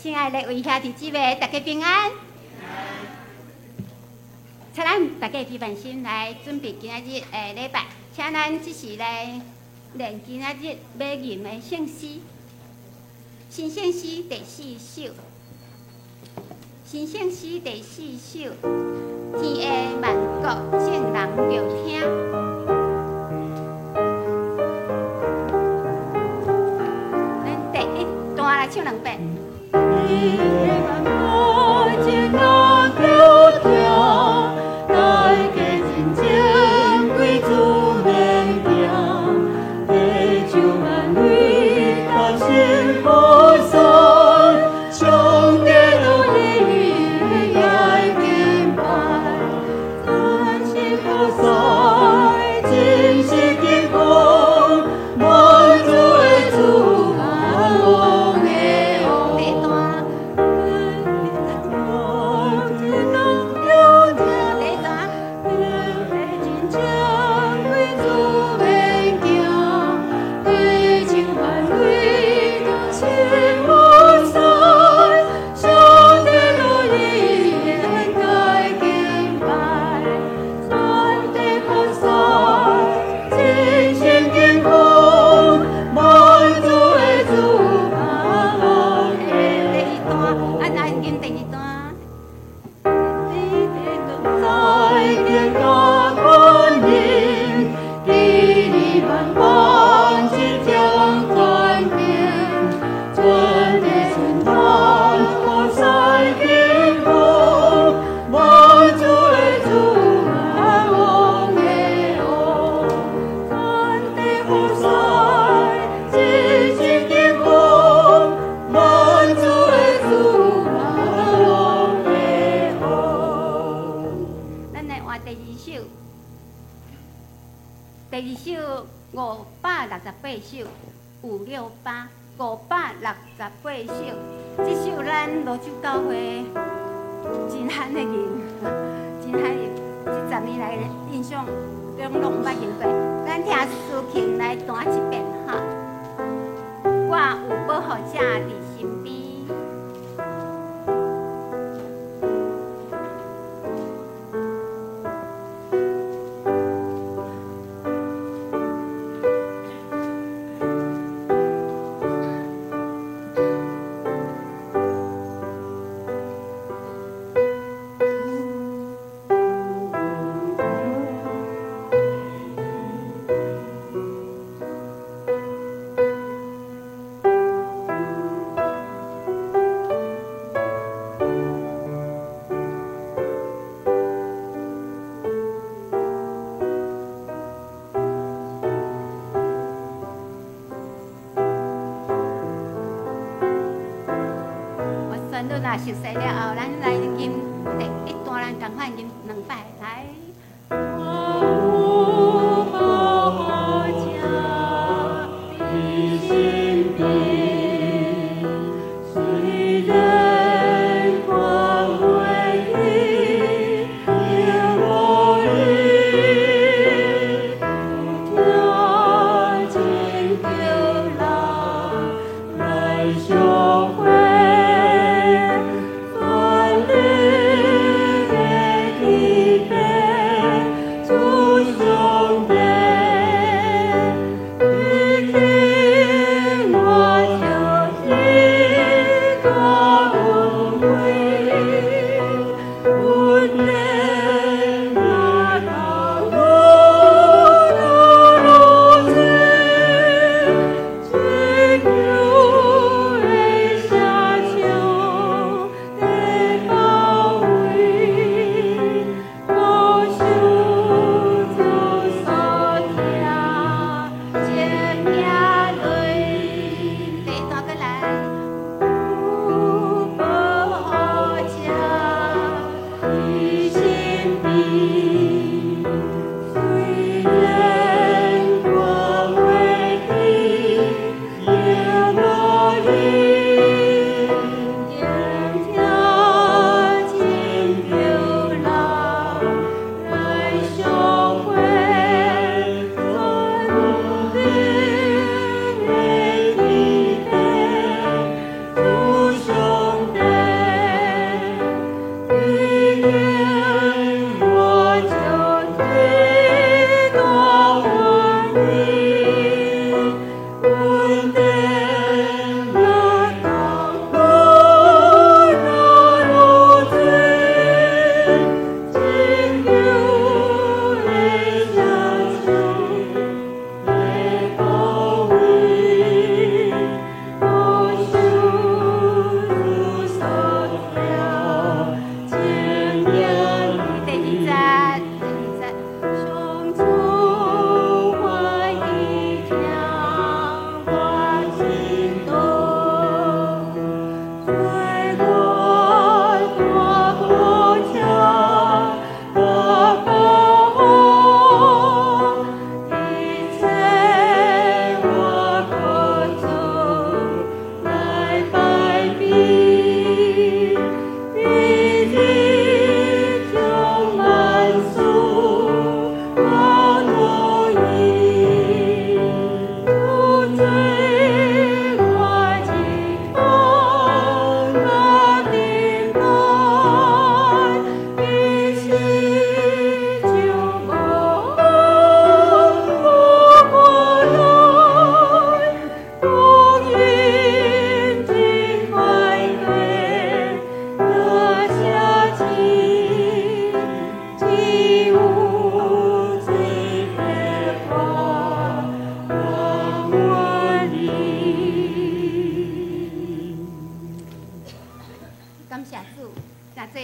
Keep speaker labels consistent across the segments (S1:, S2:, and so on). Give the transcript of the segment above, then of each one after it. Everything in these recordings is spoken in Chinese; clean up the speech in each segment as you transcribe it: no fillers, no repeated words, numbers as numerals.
S1: 亲爱的位兄弟姊妹，大家平安。请咱大家批判心来准备今仔日的礼拜，请咱即时来练今仔日要吟的圣诗。新圣诗第4首，新圣诗第4首，天下万国众人着听。咱第1段来唱2遍。天下万国众人着听，大家真正为主面行，地上万类大声呼声，上帝的意爱敬拜，咱是何塞，真是敬奉，满主的主，万王的王。第1段。第2首568首568，568首。这首咱罗州教会真罕的吟，真罕吟。这10年来印象拢毋捌吟过。咱听思琴来弹一遍哈。我有保护者伫身边。若熟悉了后，咱来吟第1段，咱共款吟2摆来。
S2: 来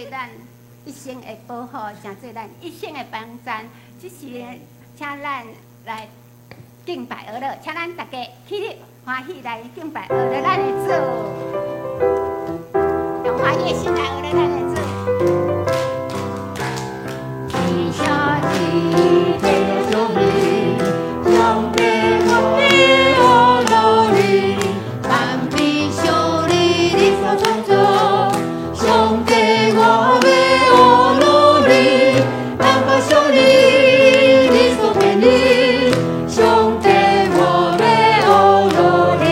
S1: 做咱一生的保护，真做咱一生的帮衬。这时，请咱来敬拜阿乐，请咱大家起立，欢喜来敬拜阿乐咱的主，用欢喜的心来阿乐咱的主。天下地的兄弟，兄弟我的阿乐里，万比兄弟你所创造，兄弟我的阿乐里，万把兄弟你所陪你，兄弟我的阿乐里，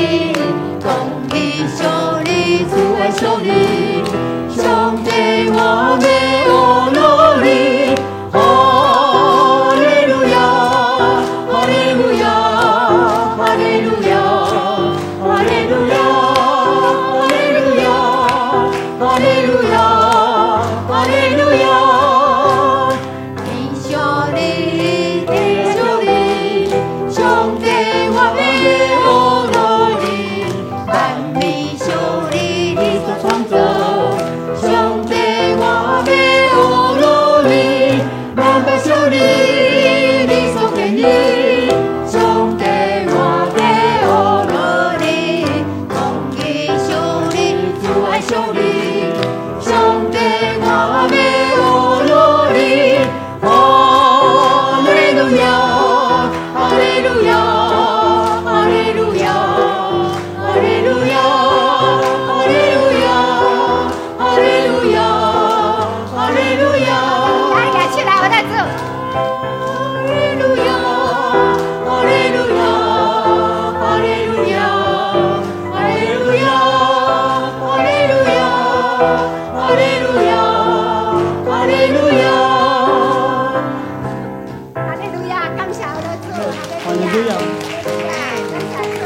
S1: 公义兄弟主爱兄弟，兄弟我的阿乐里。哈利路亚，哈利路亚，哈利路亚，哈利路亚，哈利路亚，哈利路亚，哈利路亚。天兄弟，天兄弟，兄弟我的阿乐里，万米兄弟你所创造，兄弟我的阿乐里。万把兄弟你所给你，兄弟我的阿乐里，公义兄弟主爱兄弟，兄弟我的阿乐里，哈利路亚，哈利路亚，哈利路亚，哈利路亚，哈利路亚，哈利路亚，哈利路亚。起来，我在这。哈利路亚，哈利路亚，哈利路亚，哈利路亚，哈利路亚，哈利路亚，哈利路亚，哈利路亚，感谢我的主，哈利路亚，感谢主。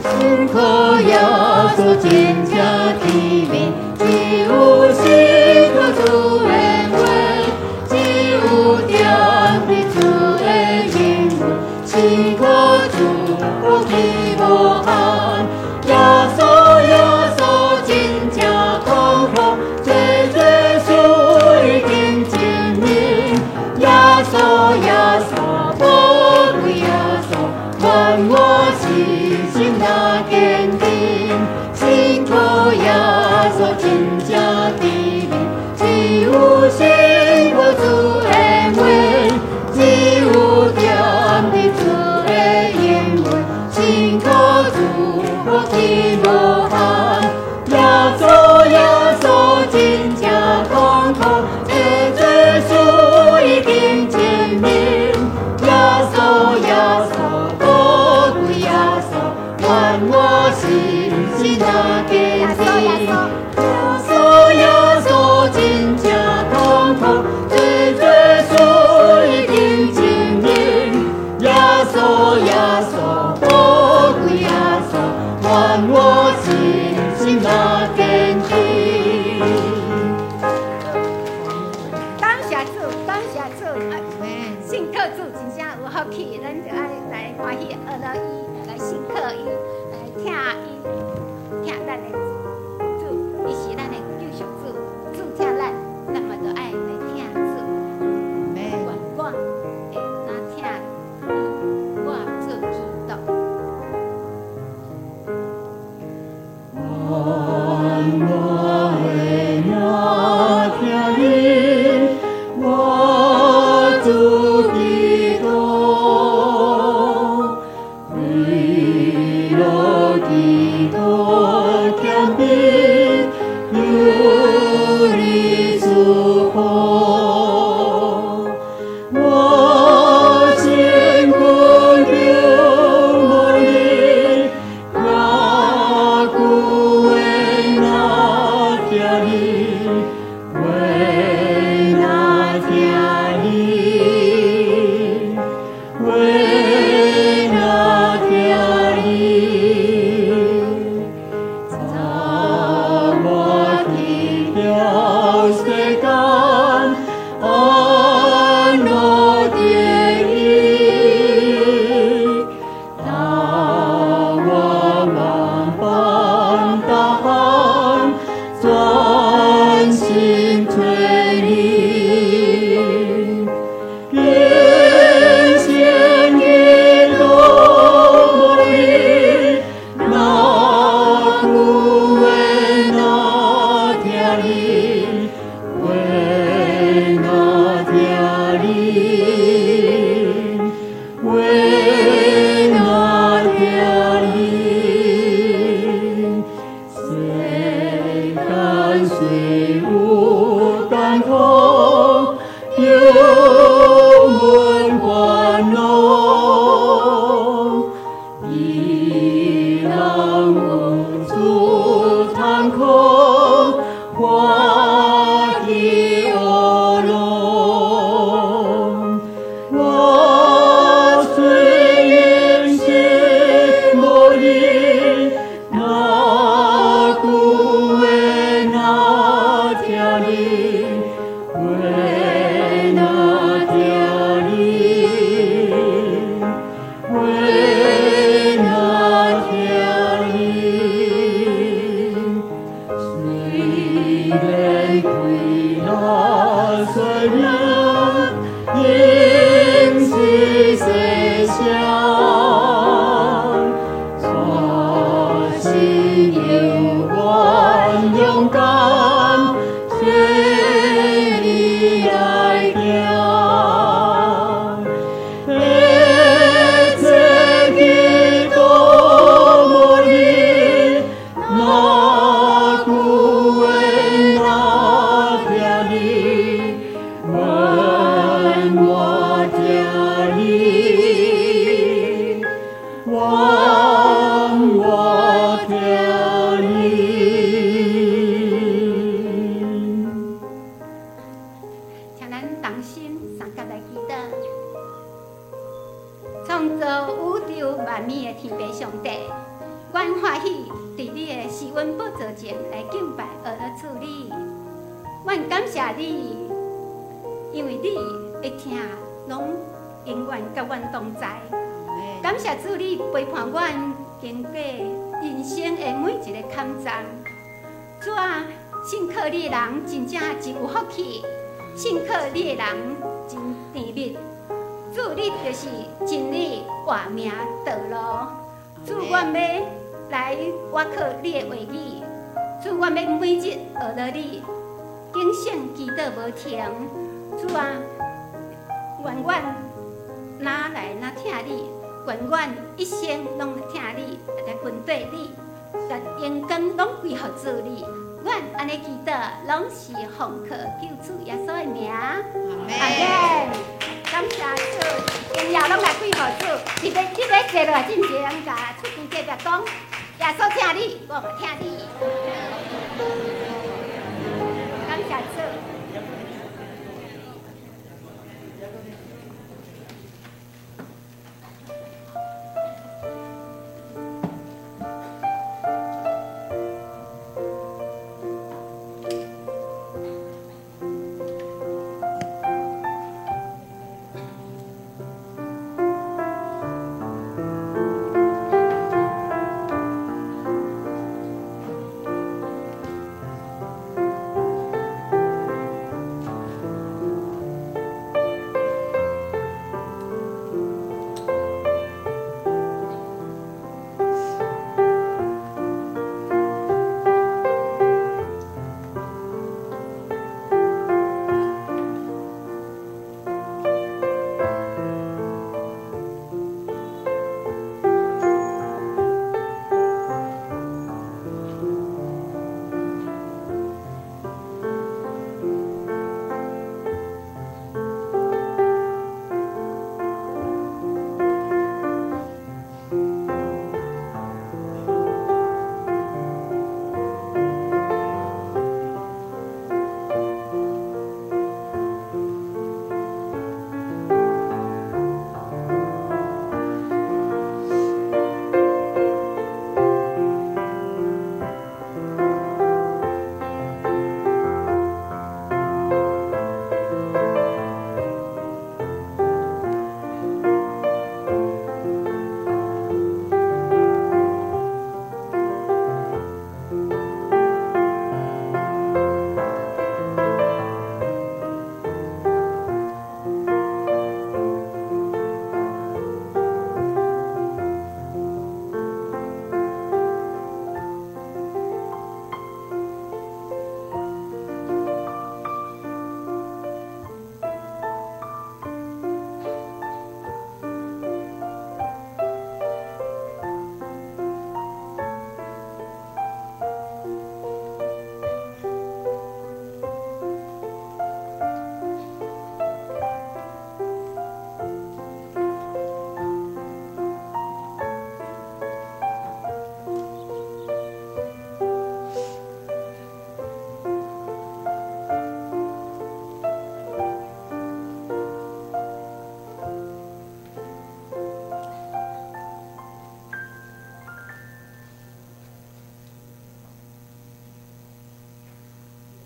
S1: 辛苦呀，所见。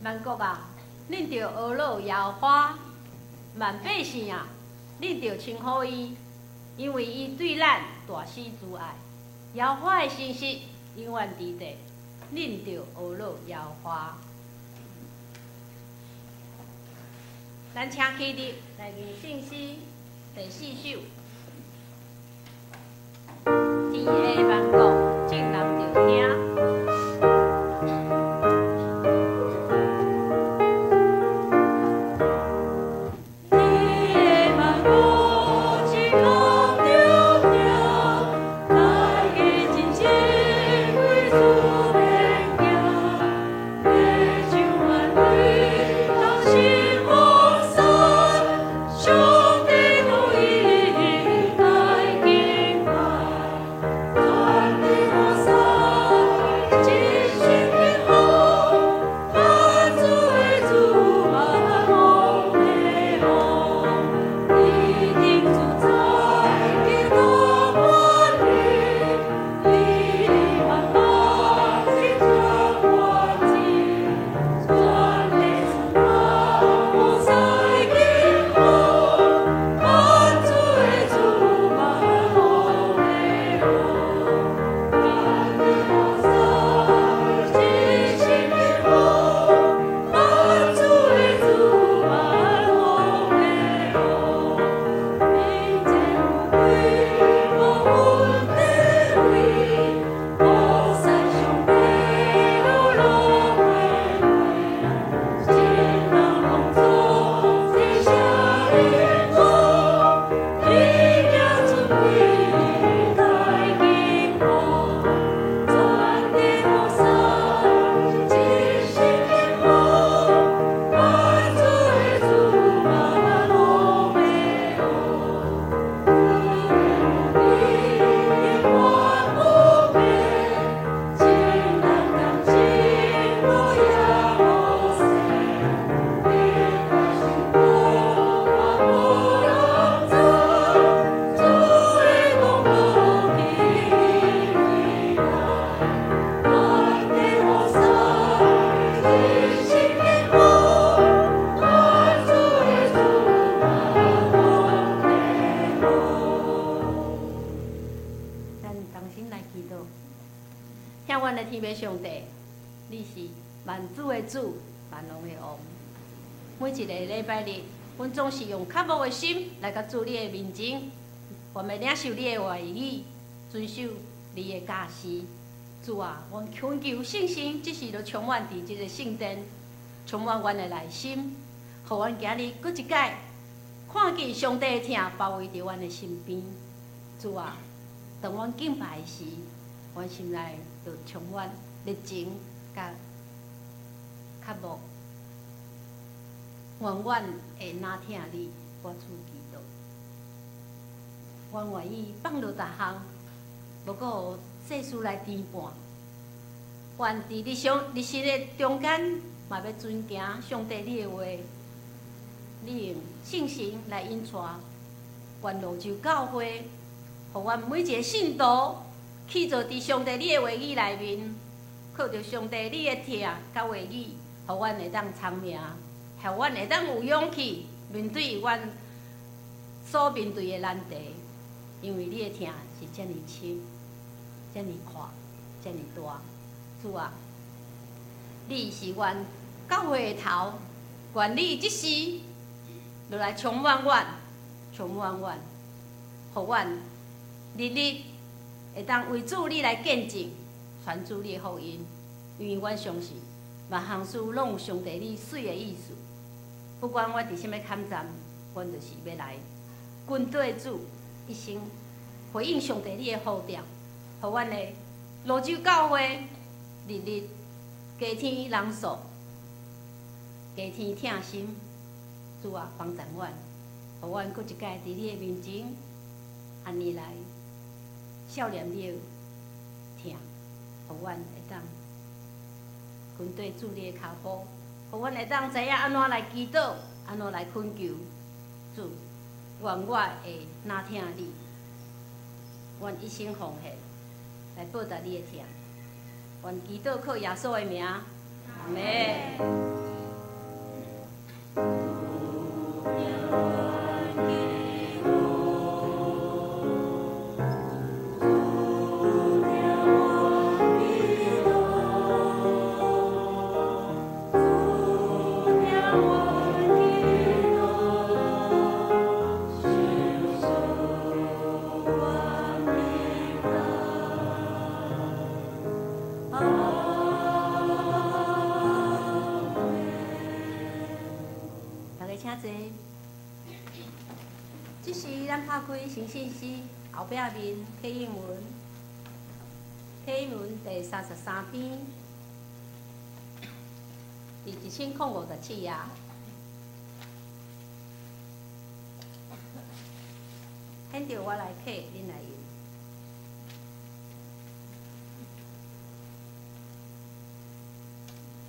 S2: 万国啊，恁着学老耶和华；万百姓啊，恁着称呼伊，因为伊对咱大施慈爱。耶和华的信息永远伫地，恁着学老耶和华。咱请起立来念信息第4首。天的万国，众人着听。天父上帝，你是万主的主，万王的王。每一个礼拜日，阮总是用渴慕的心来到主你的面前，我们领受你的话语，遵守你的教示。主啊，阮恳求信心，即时就充满伫即个圣殿，充满阮的内心，互阮今日搁一届看见上帝的疼包围伫阮的身边。主啊，当阮敬拜时，阮心内就充满热情甲渴慕，愿阮会哪听你，我主基督。阮愿意放落逐项，无过世事来颠簸。愿伫日生的中间，嘛要尊敬上帝你的话，你用信心来引带。愿泸州教会，互阮每一个信徒去做伫上帝你的话语内面，靠着上帝你的疼甲话语，互阮会当长命，互阮会当有勇气面对阮所面对的难题。因为你的疼是遮尔深、遮尔宽、遮尔大。主啊，你是阮教会的头，愿你即时就来充满阮，充满阮，互阮日日会当为主你来见证，传主你的福音。因为阮相信，万项事拢有上帝你水的意思。不管我伫什么坎站，阮就是要来跟对主，一生回应上帝你的呼召，互阮的泸州教会日日加添人数，加添疼心。主啊，帮助阮，互阮搁一届伫你的面前，安尼来少念你的疼，互阮会当跟对主你的脚步，互阮会当知影安怎来祈祷，安怎来恳求主。愿我会哪听你，愿一生奉献来报答你的疼。愿祈祷靠耶稣的名，阿门。请坐。这是咱拍开新信息后壁面启应文，启应文第33篇，第1057页。显着我来刻，恁来印。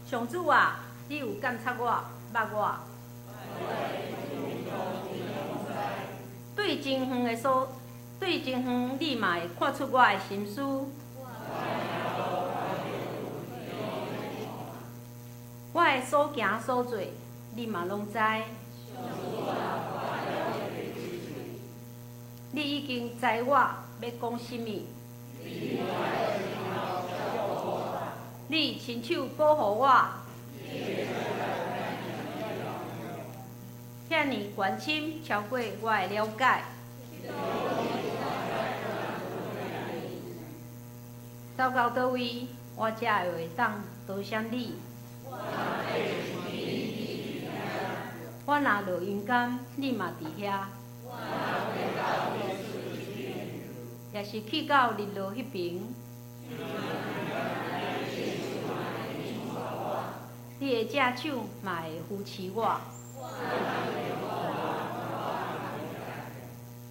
S2: 上主啊，你有监察我、捌我。对前方你嘛会看出我的心思。我的所行所做，你嘛拢知。你已经知我要讲什么。你亲手保护我。遐尼关心，超过我的了解。走到倒位，我才会当多谢你。我若落阴间，你嘛伫遐。也是去到日落迄边，你的只手嘛会扶持我。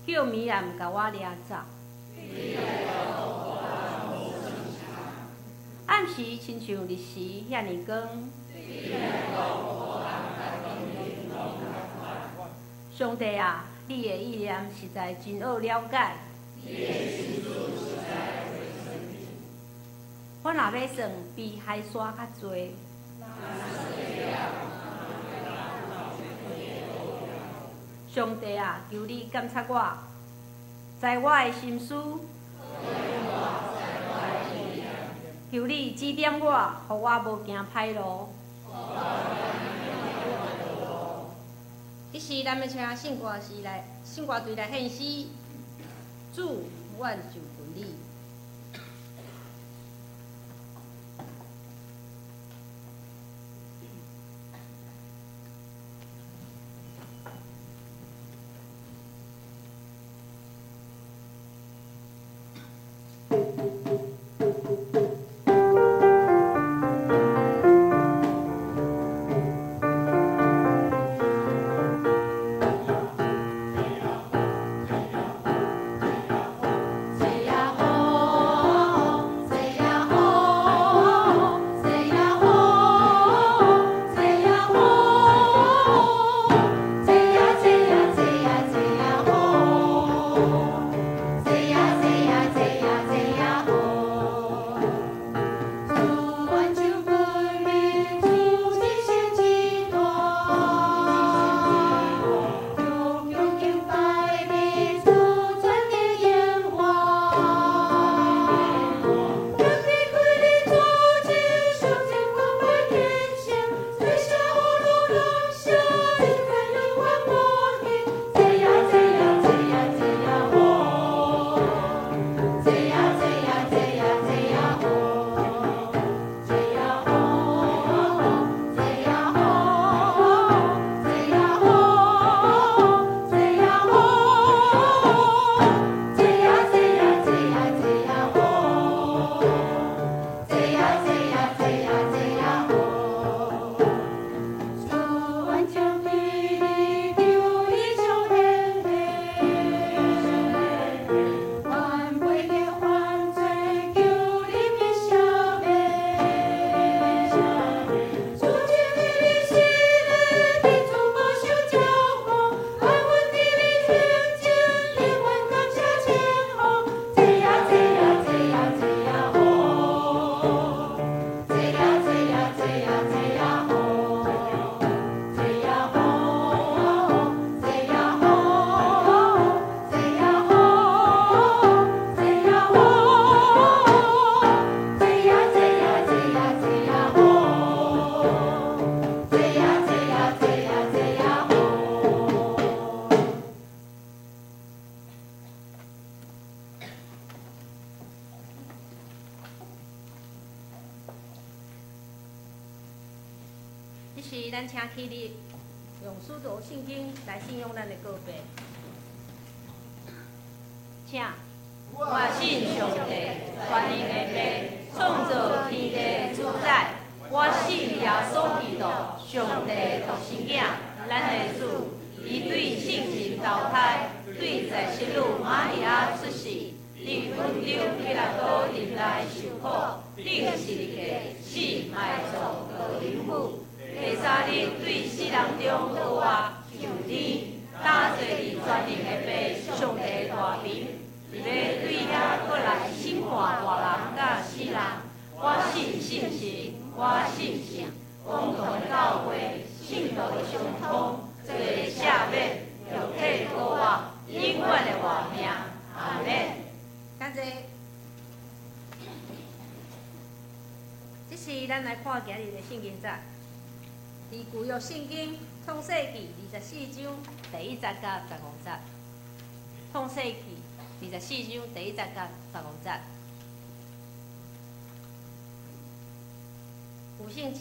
S2: 叫米兰甲我掠走。暗时亲像日时遐尼光。上帝啊，你的意念实在真好了解。我若要算比海沙较多。上帝啊，求你监察我，知我的心思。求你指点我，互我无行歹路。这是咱要请圣歌队来献诗，主，我就顺你。
S1: 这呀好。
S2: 是咱请起你用使徒圣经来信用咱的告白，请。我信上帝，全能的父，创造天地主宰。我信耶稣基督，上帝独生囝，咱的主，伊对圣神投胎，对在世女玛利亚出世，伫坟中彼拉多入内受苦，顶十字架，死埋葬到灵府。第三日对死人中活活上天，打坐伫全能的父上帝大名，要对遐过来审判活人甲死人。我信圣神，我信圣，公同的教会，信徒的相通，做赦免，肉体高活，永远的活命。阿免。感谢。这是咱来看今日的圣经节。伫旧约圣经创世纪24章第1节甲15节，创世纪24章第1节甲15节。旧圣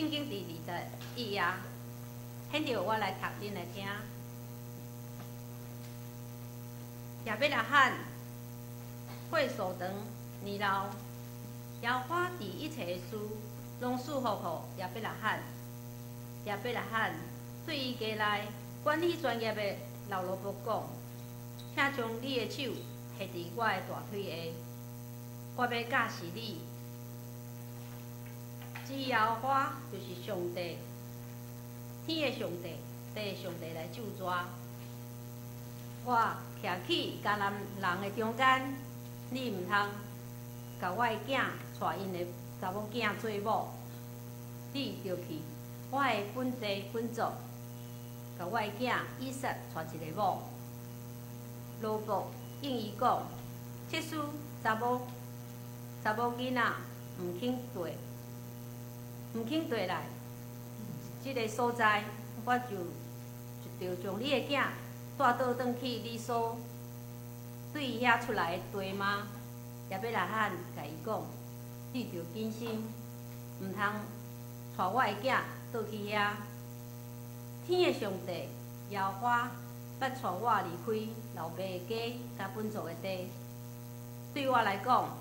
S2: 经第21页，显着我来读，恁来听。亚伯拉罕过数长年老，耶和华伫一切的事拢赐福予亚伯拉罕。亚伯拉罕对伊家内管理专业的老罗伯讲：“请将你的手下伫我的大腿下，我要教示你。这耶和华就是上帝，天的上帝，地的上帝来救抓。我徛起迦南人的中间，你毋通甲我的囝带因的查某囝做某，你着去我的本地本族，甲我的囝以撒带一个某。罗伯应伊讲，这事查某囡仔毋肯回来，这个所在，我就将你的囝带倒转去你所对遐出来的地吗？亚伯拉罕甲伊讲，你着谨慎，毋通带我的囝倒去遐。天的上帝耶和华捌带我离开老爸的家甲本族的地，对我来讲，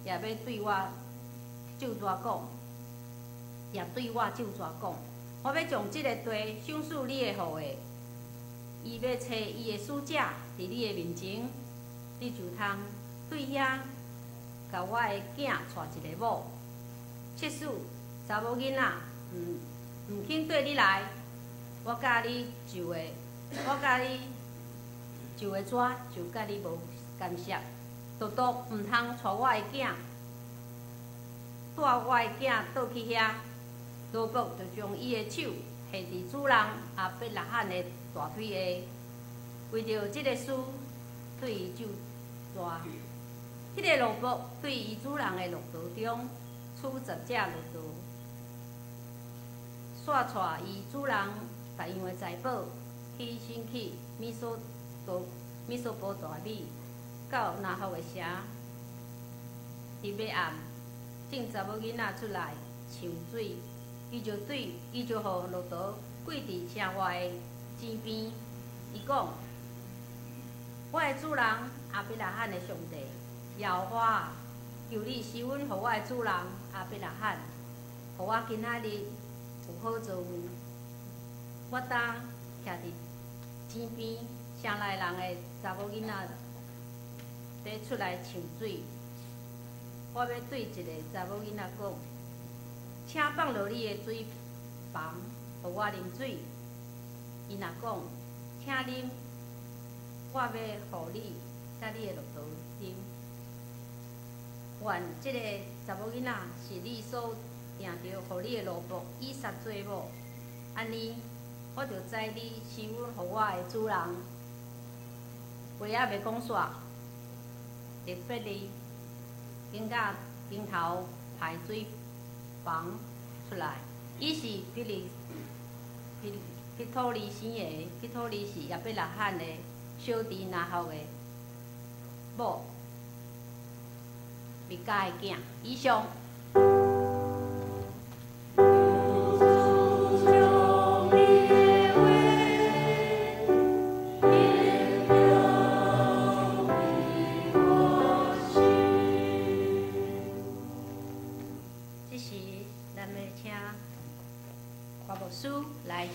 S2: 也要对我咒诅讲，也对我咒诅讲，我要将这个地赏赐你的后裔。伊要找伊的使者伫你的面前，你就通对遐甲我的囝带一个某。即使查某囡仔毋肯对你来，我甲你就的纸就甲你无干涉，独独毋通带我的囝，带我的囝倒去遐。罗伯就将伊的手下伫主人亚伯拉罕的大腿下，为着这个事，对伊咒詛。迄个罗伯对伊主人的骆驼中处10只骆驼，煞带伊主人大样的财宝，起身去米索波大米到拿福的城。伫尾暗，正查某囡仔出来抢水。伊就予骆驼跪伫城外的井边，伊讲：“我的主人亚伯拉罕的上帝，耶和华，求你施恩予我的主人亚伯拉罕，予我今仔日有好做位。我当徛伫井边，城内人的查某囡仔在出来抢水，我要对一个查某囡仔讲。”请放落你的水房，予我啉水。伊若讲，请啉，我要予你甲你的骆驼啉。愿这个查某囡仔是你所定着，予你的罗伯以撒做某。安尼，我就知你施恩予我的主人。话也袂讲煞，特别哩，经甲顶头排水房出来，伊是庇托利生的，庇托利是亚伯拉罕的小弟拿福的某，米迦的囝。以上。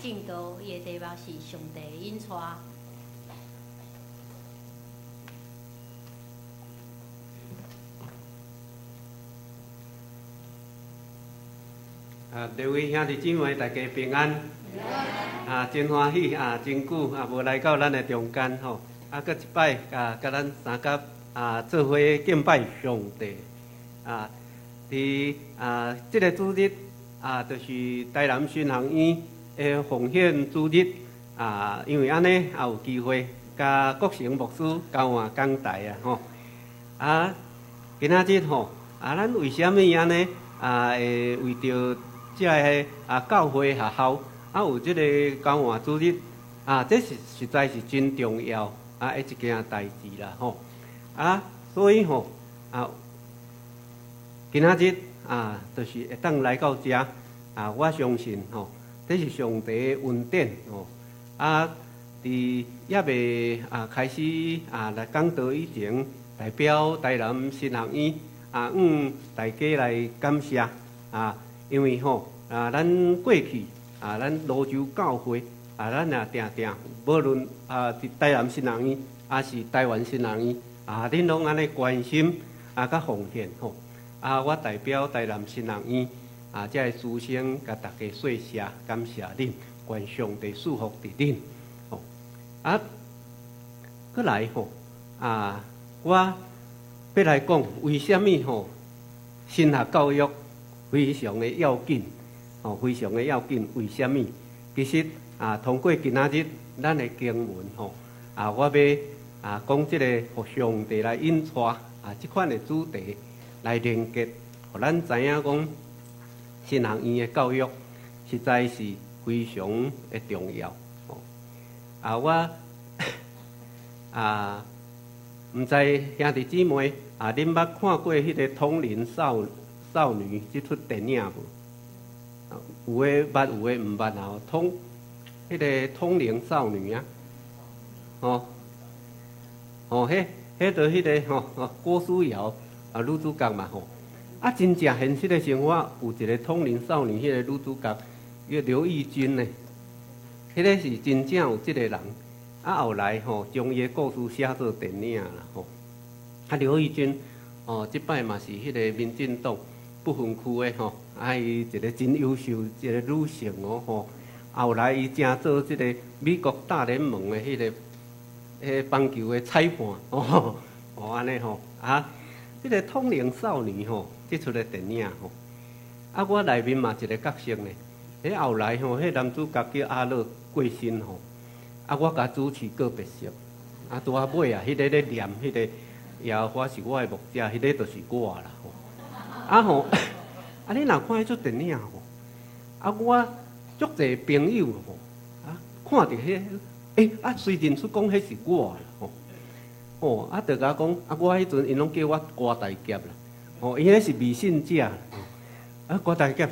S2: 信道，伊的题目是上帝引带。
S3: 各位兄弟姊妹，大家平安。真欢喜真久无来到咱的中间吼。搁一摆甲咱三甲做伙敬拜上帝。伫即个主日就是台南新学院的奉献主日因为安尼也有机会甲国成牧师交换讲台吼。今仔日吼咱为虾米安尼会为着即个教会学校有即个交换主日这是实在是真重要一件代志啦吼所以吼今仔日就是会当来到遮我相信吼这是上帝的恩典吼伫也未开始来讲道以前，代表台南新学院大家来感谢因为吼咱过去咱泸州教会咱也定定，无论伫台南新学院是台湾新学院恁拢安尼关心甲奉献吼我代表台南新学院这个师生甲大家说谢感谢恁，愿上帝祝福伫恁吼过来吼我要来讲为虾米吼神学教育非常的要紧非常的要紧。为虾米？其实通过今仔日咱的经文吼我要讲即个互上帝来引带即款的主题来连接，互咱知影讲新学院的教育实在是非常的重要我毋知兄弟姊妹恁捌看过迄个《通灵少女》即出电影无？有诶捌，有诶毋捌迄个通灵少女迄就迄个郭书瑶女主角嘛真正现实的生活有一个通灵少女，迄个女主角叫刘义君呢，迄个是真正有即个人后来将伊的故事写做电影啦刘义君即摆嘛是迄个民进党不分区的伊一个真优秀一个女性后来伊正做即个美国大联盟的迄个棒球的裁判安尼即个通灵少女即出的电影我内面嘛一个角色呢。后来迄男主角叫阿乐过身我甲主持个别色拄尾迄个咧念迄个耶和华是我的牧者，迄个就是我啦你若看迄出电影我足侪朋友看着迄虽然出讲迄是我啦就甲讲我迄阵因拢叫我瓜大杰啦因迄是迷信者瓜大杰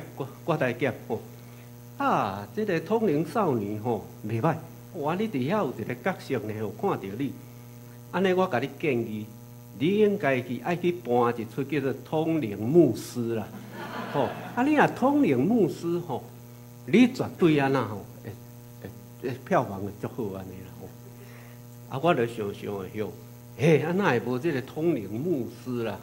S3: 即个通灵少女袂歹你伫遐有一个角色呢看着你安尼我甲你建议你应该爱去搬一出叫做通灵牧师啦你若通灵牧师你绝对安那票房会足好安尼啦我就想想安那会无即个通灵牧师啦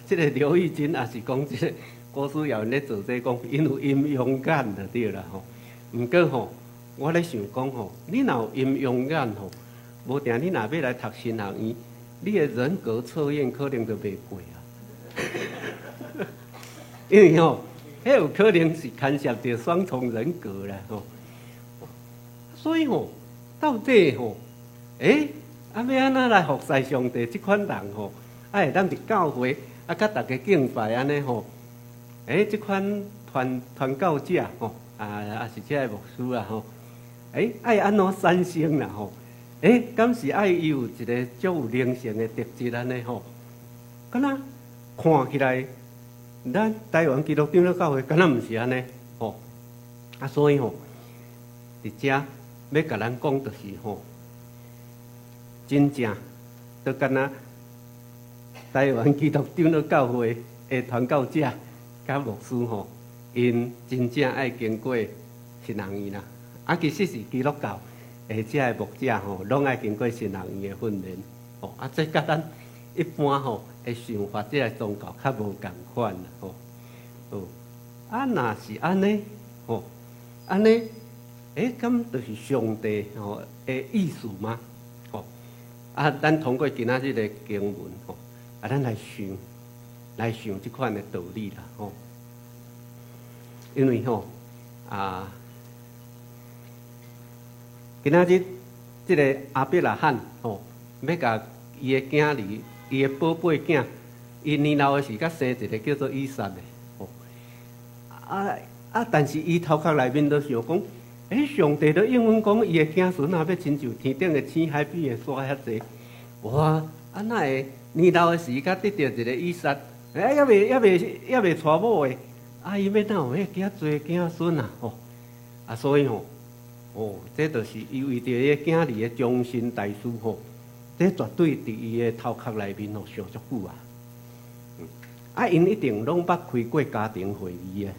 S3: 即个刘义军也是讲即个郭书瑶咧做这讲因有阴阳眼就对啦毋过我咧想讲你若有阴阳眼无定你若要来读新学院，你的人格测验可能就袂过因为迄有可能是牵涉到双重人格啦所以到底要安怎来服侍上帝？即款人会当伫教会甲大家敬拜安尼即款传教者也是即个牧师啦爱安怎产生啦敢是爱伊有一个足有灵性的特质安尼敢若看起来咱台湾基督长老教会敢若毋是安尼所以伫遮要甲咱讲就是真正就敢若台湾基督长老教会的传教者甲牧师因真正爱经过神学院啦。啊，其实是基督教这个牧者吼，拢爱经过神学院的训练。吼，啊，这甲咱一般吼的想法，这个宗教较无共款啦。吼，哦，啊，若是安尼，吼，安尼，咁就是上帝吼的意思吗？吼，啊，咱通过今仔日的经文吼，啊，咱来想即款的道理啦。吼，因为吼啊。今仔日，即个阿伯拉罕吼，要甲伊的囝儿，伊的宝贝囝，伊年老的时，甲生一个叫做以撒的吼。但是伊头壳内面都想讲，上帝都应允讲，伊的子孙啊，要亲像天顶的星、海边的沙遐济。哇，哪会年老的时，甲得到一个以撒，还未娶某的，伊要哪有遐济子孙啊？吼，所以吼。这就是伊为着伊囝儿的终身大事吼，这绝对伫伊的头壳内面吼想足久啊！因一定拢捌开过家庭会议啊，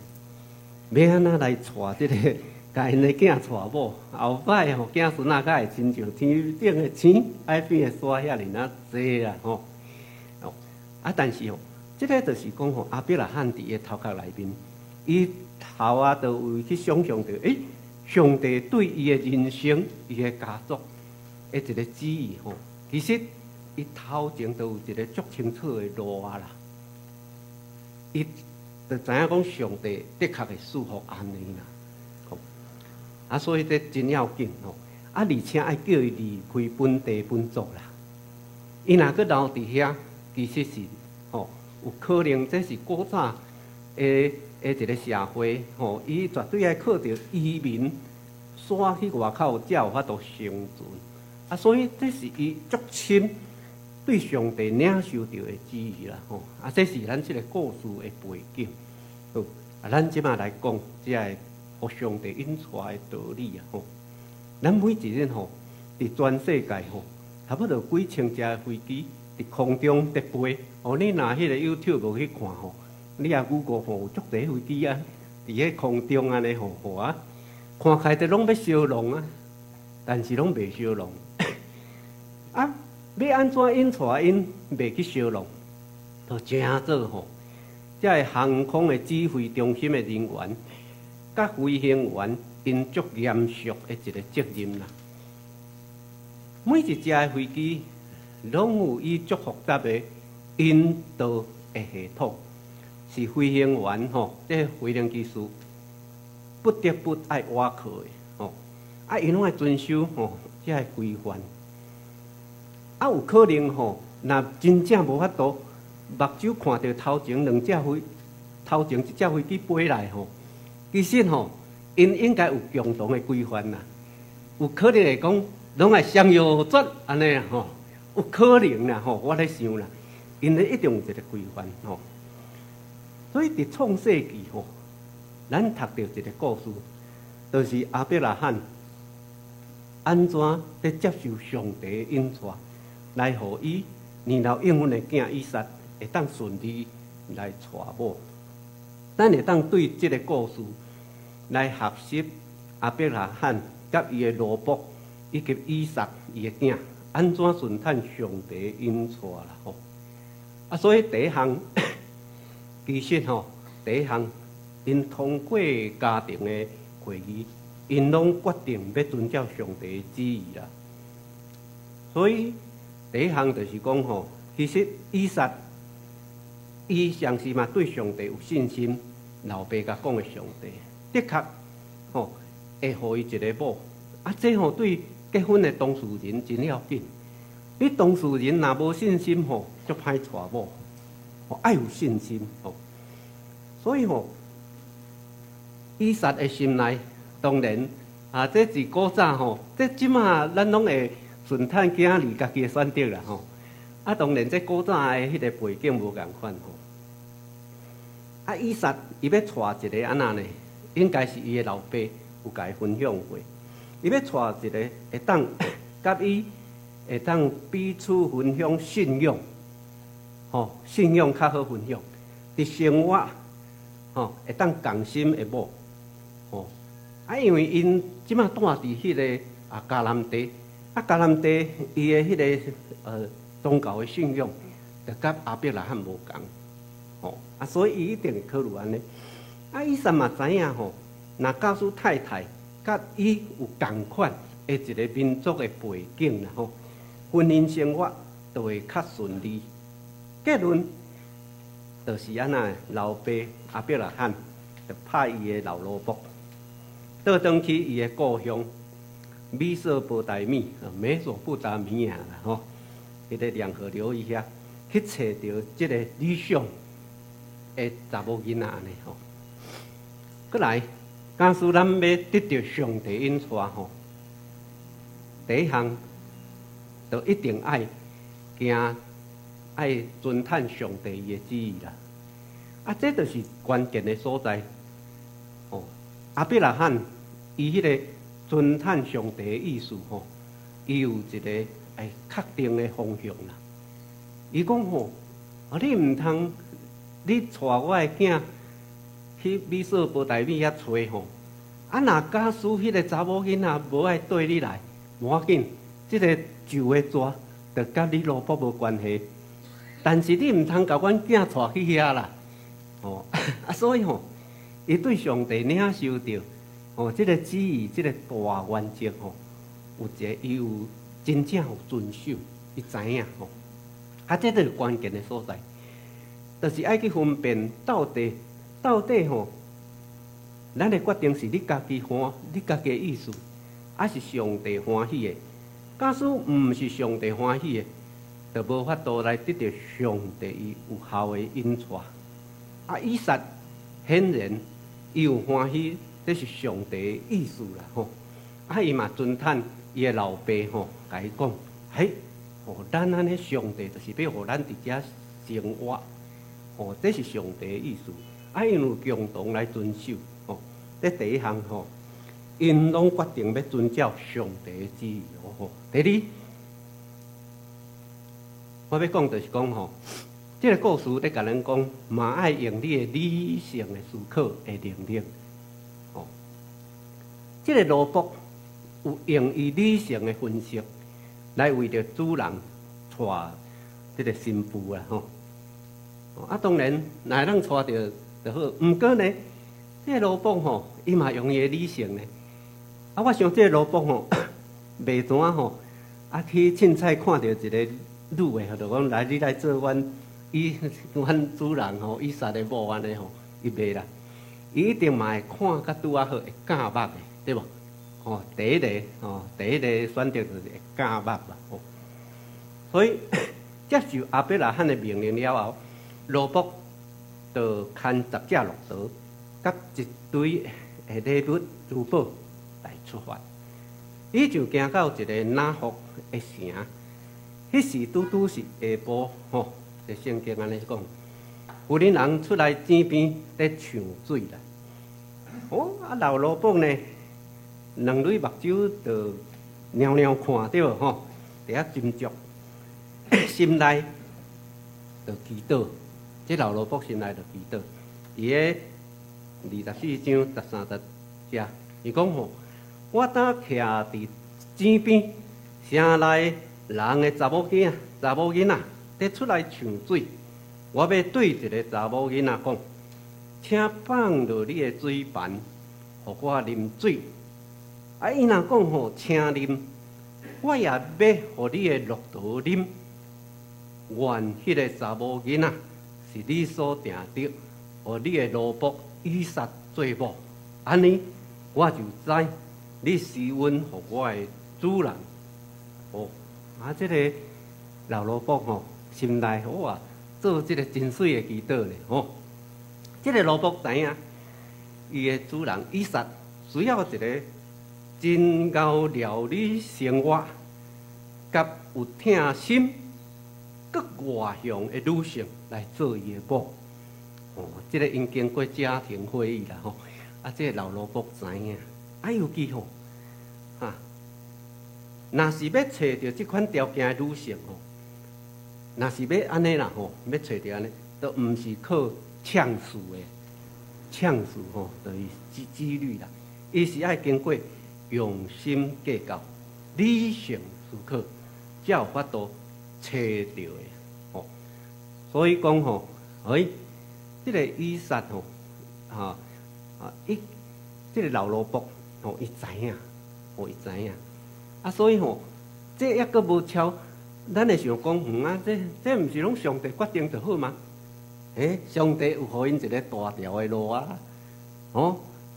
S3: 要安怎来带即个家因的囝娶某，后摆吼子孙啊，才会亲像天顶的星、海边的沙遐尔啊济啦吼。但是吼，即个就是讲吼，阿伯拉罕伫伊头壳内面，伊头啊，就有去想象着上帝对伊的人生、伊的家族的一个旨意吼，其实伊头前都有一个足清楚的路啊啦。伊就知影讲上帝的确会祝福安尼啦，吼所以这真要紧吼。而且爱叫伊离开本地本族啦。伊若搁留伫遐，其实是有可能这是古早一个社会吼，伊绝对爱靠着移民徙去外口，才有法度生存。所以这是伊足深对上帝领受到的旨意啦吼。这是咱这个故事的背景。咱即马来讲这个互上帝引出的道理啊吼。咱每一日吼，伫全世界吼，差不多几千架飞机伫空中在飞。你若迄个 YouTube 无去看吼。你也Google吼，有足多飞机啊，伫迄空中安尼吼啊，看起来都拢要烧龙啊，但是拢袂烧龙。要安怎引带因袂去烧龙？就正做吼，这个航空的指挥中心的人员，甲飞行员因足严肃的一个责任啦。每一架飞机拢有伊足复杂的引导的系统。是飞行员吼，这飞行技术不得不爱挖靠的吼，因拢爱遵守吼这个规范。有可能吼，若真正无法度，目睭看到头前一架飞机飞来吼，其实吼，因应该有共同的规范啦。有可能会讲，拢爱相约准安尼啊吼，有可能啦吼，我咧想啦，因咧一定有一个规范吼。所以伫创世纪吼，咱读到一个故事，就是阿伯拉罕安怎在接受上帝的引带，来互伊年老应允的囝以撒会当顺利来娶某。咱会当对这个故事来学习阿伯拉罕甲伊的罗卜以及以撒伊的囝安怎顺探上帝的引带啦吼。所以第一项。其实吼，第一项，因通过家庭的会议，因拢决定要遵照上帝的旨意啦。所以第一项就是讲吼，其实以撒，伊上时嘛对上帝有信心，老爸甲讲的上帝，的确吼会互伊一个某。这吼对结婚的当事人真要紧。你当事人若无信心吼，就歹娶某。爱有信心吼，所以吼，以撒的心内当然这是古早吼，这即马咱拢会顺探囝儿家己的选择啦吼。当然这古早的迄个背景无共款吼。以撒伊要娶一个安那呢？应该是伊的老爸有甲伊分享过，伊要娶一个会当甲伊会当彼此分享信仰。信仰较好分享，伫生活会当共心的某，因为因即马住伫迄个迦南地，迦南地伊的迄个宗教的信仰，就甲亚伯拉罕无共，所以伊一定会考虑安尼。以撒嘛知影吼，若告诉太太甲伊有共款的一个民族的背景啦吼，婚姻生活就会较顺利。结论就是安那，老爸亚伯拉罕就派伊的老罗卜倒转去伊的故乡米索不达米，美索不达米亚啦吼，迄个两河流域遐去找到即个理想的查某囡仔安尼吼。过来，假使咱要得到上帝引带吼，第一项就一定爱遵探上帝伊的旨意啦。这就是关键的所在。亚伯拉罕伊迄个遵探上帝的意思吼，伊有一个确定的方向啦。伊讲吼，你毋通你带我的囝去米索不达米遐找吼，若假使迄个查某囡仔无爱对你来，无要紧，即个旧的纸就甲你罗卜无关系。但是你毋通甲阮囝带去遐啦，所以吼，伊对上帝领受到，即个旨意，即个大原则吼，伊有真正有遵守，伊知影吼，这就是关键的所在，就是爱去分辨到底吼，咱的决定是你家己你家己的意思，还是上帝欢喜的？假使毋是上帝欢喜的，就无法度来得到上帝伊有效的引带。以撒显然伊有欢喜，这是上帝的意思啦吼。伊嘛遵探伊的老爸吼，甲伊讲，咱安尼上帝就是要互咱伫遮生活，这是上帝的意思。因有共同来遵守，这第一项吼，因拢决定要遵照上帝的旨意第二，我要讲就是讲吼，这个故事在甲咱讲，嘛爱用你的理性的思考的能力。这个罗卜有用伊理性的分析来为着主人带这个新妇啦吼。当然，若咱带着就好。毋过呢，这个罗卜吼，伊嘛用伊的理性呢。我想这个罗卜吼，袂怎吼，去凊彩看到一个女的，就讲来，你来做阮主人吼，以撒的某安尼吼，伊袂啦。伊一定嘛会看甲拄好，会教目的，对无？第一个选择就是会教目啦。所以接受亚伯拉罕的命令了后，罗卜就牵10只骆驼，甲一堆的礼物珠宝来出发。伊就行到一个拿福的城，迄时拄拄是下晡吼。这圣经安尼讲，有人人出来井边咧抢水啦。老罗卜呢，两蕊目睭就裊裊看对无吼，伫遐斟酌，心内就祈祷。这老罗卜心内就祈祷。伊个24章13节，伊讲吼，我当徛伫井边，城内人的查某囝仔得出来抢水，我要对一个查某囡仔讲，请放落你的水盘，互我啉水。伊若讲吼，请啉，我也要互你的骆驼啉。愿迄个查某囡仔是你所定的，互你的罗卜以撒做某，安尼我就知你是阮互我的主人。这个老罗卜吼，心内哇，做这个真水的祈祷咧吼。这个罗卜知影，伊的主人以撒需要一个真够料理生活，甲有疼心、搁外向的女性来做伊的某。这个因经过家庭会议啦吼，这个老罗卜知影，尤其吼，若是要找到这款条件的女性吼，若是要安尼啦吼，要找到安尼，都毋是靠呛死吼，就是几率啦。伊是爱经过用心计较、理性思考，才有法度找到的。哦，所以讲吼，这个以撒吼，这个老罗卜吼，伊知影，伊知影。啊，所以吼，这抑阁无超，咱会想讲，这毋是拢上帝决定就好吗？上帝有互因一个大条的路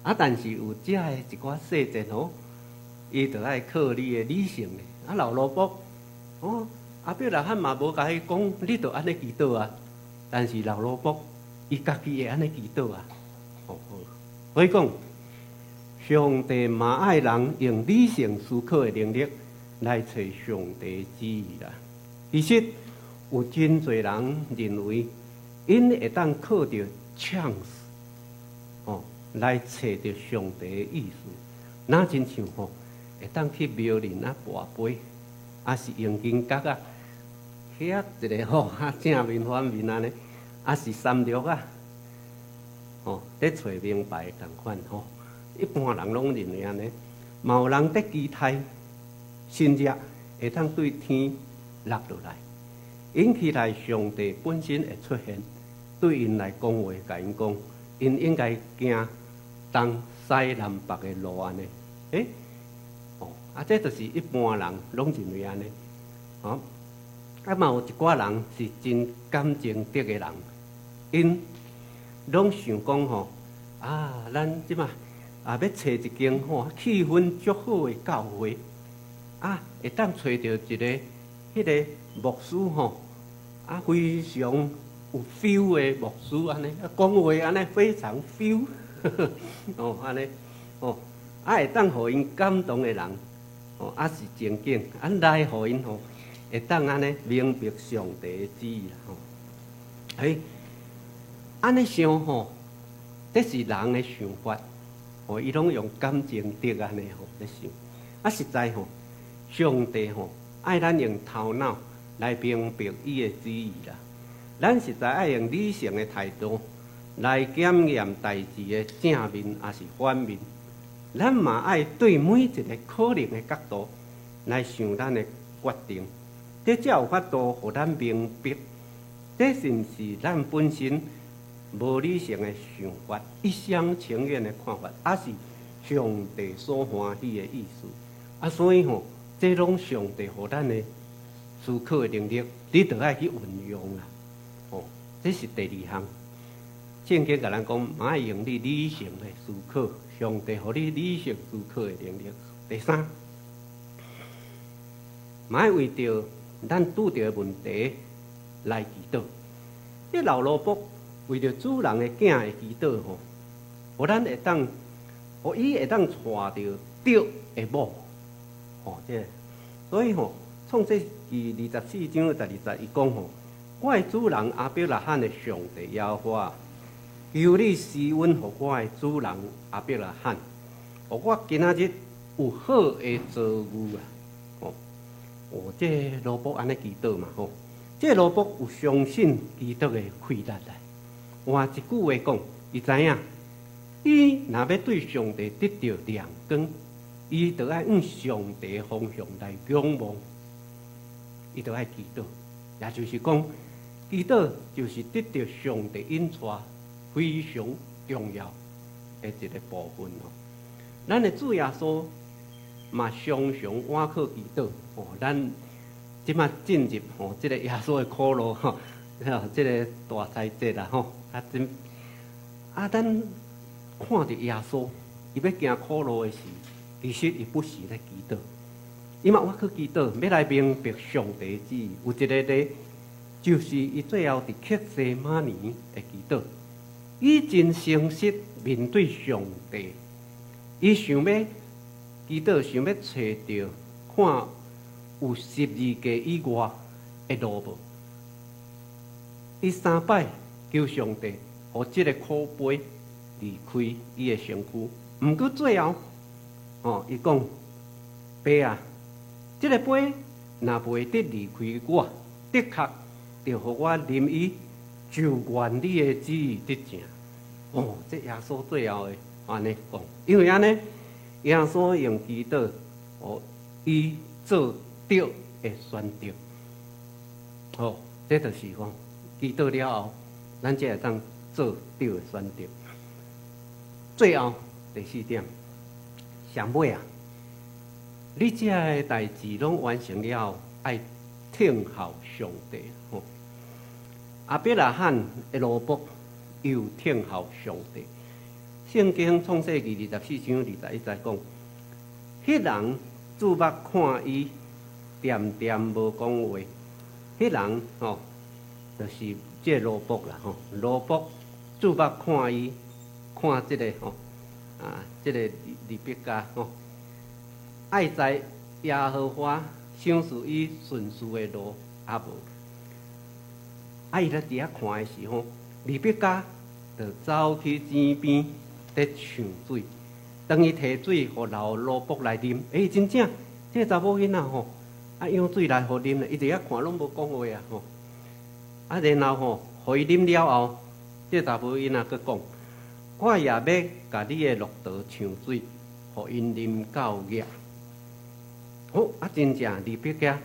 S3: 啊，但是有遮的一寡细节伊就爱靠你的理性的。啊，老罗卜，阿伯拉罕嘛无甲伊讲，你着安尼祈祷啊。但是老罗卜伊家己会安尼祈祷啊。所以讲，上帝嘛爱人用理性思考的能力来找上帝旨意啦。其实有真侪人认为，因会当靠着 chance 来找着上帝的意思，那真像会当去庙里跋杯，是用金角啊，遐一个正面反面安尼，是三六啊，咧找名牌同款一般人拢认为安尼，嘛有人伫期待新日会当对天落落来，因期待上帝本身会出现，对因来讲话，甲因讲，因应该行东西南北的路安尼。这就是一般人拢认为安尼。嘛有一寡人是真感情得的人，因拢想讲咱即马要找一间气氛足好的教会，会当找到一个迄个牧师非常有 feel 的牧师安尼，讲话安尼非常 feel， 安尼会当互因感动的人，是正经，来互因会当安尼明白上帝的旨意啦。安尼想这是人的想法，伊拢用感情得安尼咧想。实在上帝爱咱用头脑来明白伊的旨意啦。咱实在爱用理性的态度来检验代志的正面还是反面。咱嘛爱对每一个可能的角度来想咱的决定，这才有法度互咱明白，这是毋是咱本身无理性的想法、一厢情愿的看法，还是上帝所欢喜的意思？所以这拢上帝互咱的思考的能力，你着爱去运用啦。这是第二项。圣经甲咱讲，嘛爱用你理性的思考，上帝互你理性思考的能力。第三，嘛爱为着咱拄着的问题来祈祷。这老罗卜为着主人的囝的祈祷互咱会当，互伊会当带着对的某。所以创世记24章12节，伊讲我的主人亚伯拉罕的上帝耶和华，求你施恩互我的主人亚伯拉罕，互我今仔日有好的遭遇啊！这罗卜安尼祈祷嘛这罗卜有相信祈祷的气力来。换一句话讲，伊知影，伊若要对上帝得到亮光，伊就爱往上帝的方向来仰望，伊就爱祈祷，也就是讲，祈祷就是得到上帝引带非常重要的一个部分咱的主耶稣嘛常常倚靠祈祷咱即马进入这个耶稣的苦路这个大祭节啦咱看着耶稣，伊要行苦路的时，其实伊不时咧祈祷，伊嘛倚靠祈祷，要来明白上帝的旨意。有一个咧，就是伊最后伫克西马尼的祈祷，伊真诚实面对上帝，伊想要祈祷，想要找着看有12个以外的路无。伊3摆求上帝，互这个苦杯离开伊的身躯。毋过最后，伊讲：爸啊，这个杯若袂得离开我，的确着互我啉伊，就愿你的旨意得成。这耶稣最后的安尼讲，因为安尼，耶稣用祈祷，伊做对的选择。这就是讲祈祷了后，咱才会当做对的选择。最后第4点，上尾啊，你这个代志拢完成了后，爱听候上帝。亚伯拉罕的罗卜又听候上帝。圣经创世纪24章21节讲，迄人注目看伊，恬恬无讲话。迄人就是这罗卜啦罗卜注目看伊，看这个这个利百加爱在耶和华赏赐伊顺遂的路也无。伊咧伫遐看的时候，利百加就走去井边咧抢水，当伊摕水互老罗卜来啉。真正这查某囡仔舀水来互啉咧，伊伫遐看拢无讲话然后互伊啉了后，这查某囡仔佫讲：我也要甲你的骆驼抢水，互因啉到热。真正利百加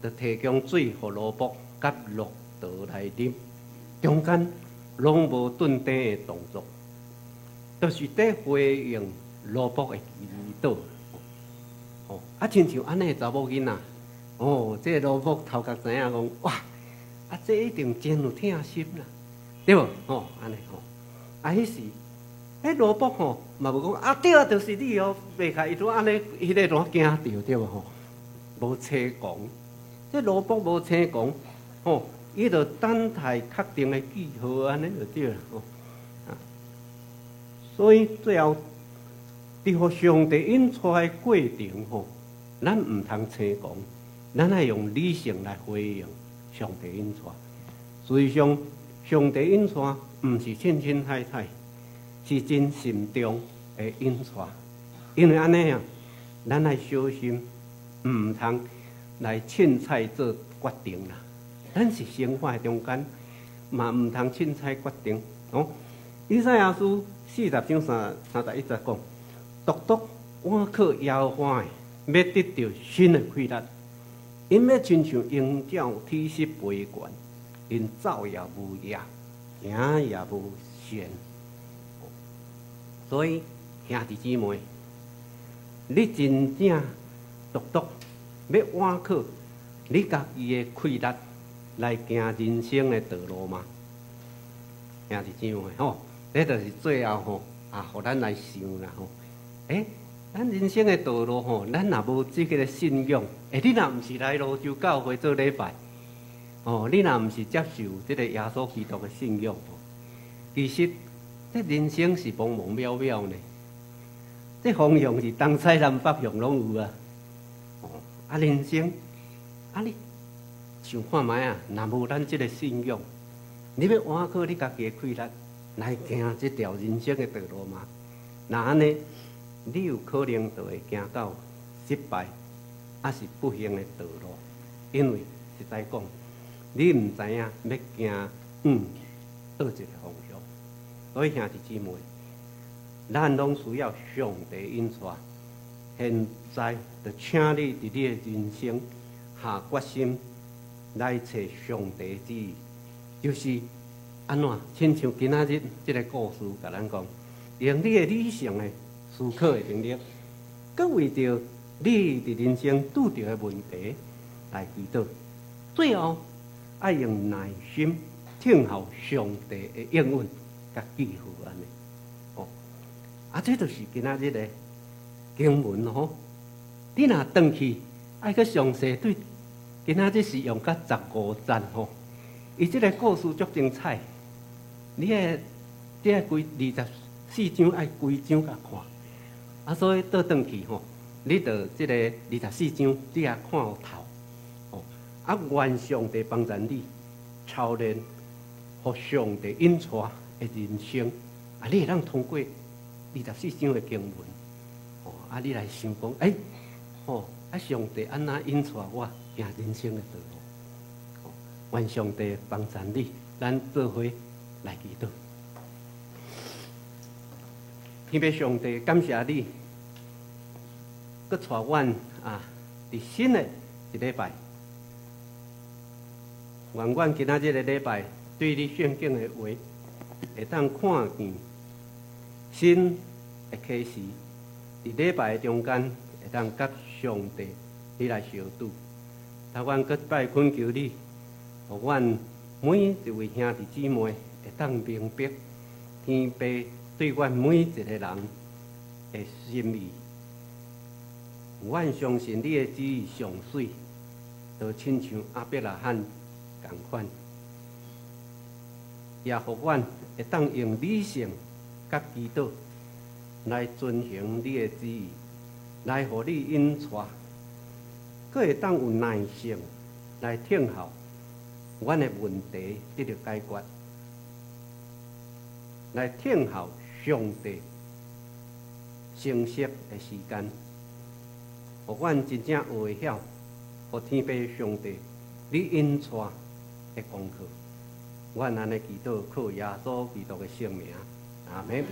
S3: 就提供水互罗卜甲骆驼来啉，中间拢无顿顿的动作，就是在回应罗卜的祈祷。亲像安尼查某囡仔，这罗卜头壳知影讲，哇，这一定真有疼心啦，对无？安尼迄时，迄罗卜嘛无讲对啊，就是你袂开，伊都安尼，迄个都惊着对无？无车讲，这罗卜无车讲，伊就等待确定的记号，安尼就对啦。所以最后，伫互上帝引出的过程，咱唔通车讲，咱爱用理性来回应上帝引出。实际上，上帝引出唔是凊凊彩彩，是真心中的引出。因为安尼咱爱小心。唔通来凊彩做决定啦，咱是生活中间嘛唔通凊彩决定。以赛亚书40章31节讲：独独我靠耶和华的，要得到新的快乐。因要亲像鹰鸟体息飞悬，因走也无野，行也无闲。所以兄弟姊妹，你真正独独要挽靠你家己的快乐来行人生的道路吗？兄弟姊妹这就是最后互咱来想啦咱人生的道路咱若无这个信仰，你若毋是来泸州教会做礼拜，你若毋是接受这个耶稣基督的信仰，其实这人生是茫茫渺渺呢。这方向是东西南北向拢有人生你想看卖若无咱这个信仰，你要挽靠你家己的快乐来行这条人生的道路吗？那安尼，你有可能就会行到失败，还是不幸的道路。因为实在讲，你唔知影要行倒一个方向。所以兄弟姊妹，咱拢需要上帝引带。现在就请你伫你的人生下决心来找上帝旨意，就是安怎？亲像今仔日这个故事甲咱讲，用你的理性的思考的能力，佮为着你伫人生拄着的问题来祈祷，最后爱用耐心听候上帝的应允甲记号安尼。这就是今仔日的经文你若转去，爱去详细对，今仔日是用到15章伊这个故事足精彩，你规24章爱规章甲看，所以倒转去你着这个24章你也看有头，愿上帝帮助你操练，互上帝引带的人生，你会当通过24章的经文。你来想讲，上帝安怎引带我行人生的道路？愿上帝帮助你，咱做伙来祈祷。天父上帝，感谢你，佮带阮伫新的一礼拜，愿阮今仔日的礼拜对你圣经的话，会当看见新的启示，伫礼拜的中间会当甲上帝你来相拄。但阮搁拜恳求你，互阮每一位兄弟姊妹会当明白天父对阮每一个人的心意。阮相信你的旨意上水，就亲像阿伯拉罕同款，也互阮会当用理性甲祈祷来遵行你的旨意，来互你引带，佫会当有耐性来听候阮的问题得到解决，来听候上帝成熟的时间。互阮真正学会晓，互天父上帝你引带的功课。阮安尼祈祷，靠耶稣基督的圣名，阿门。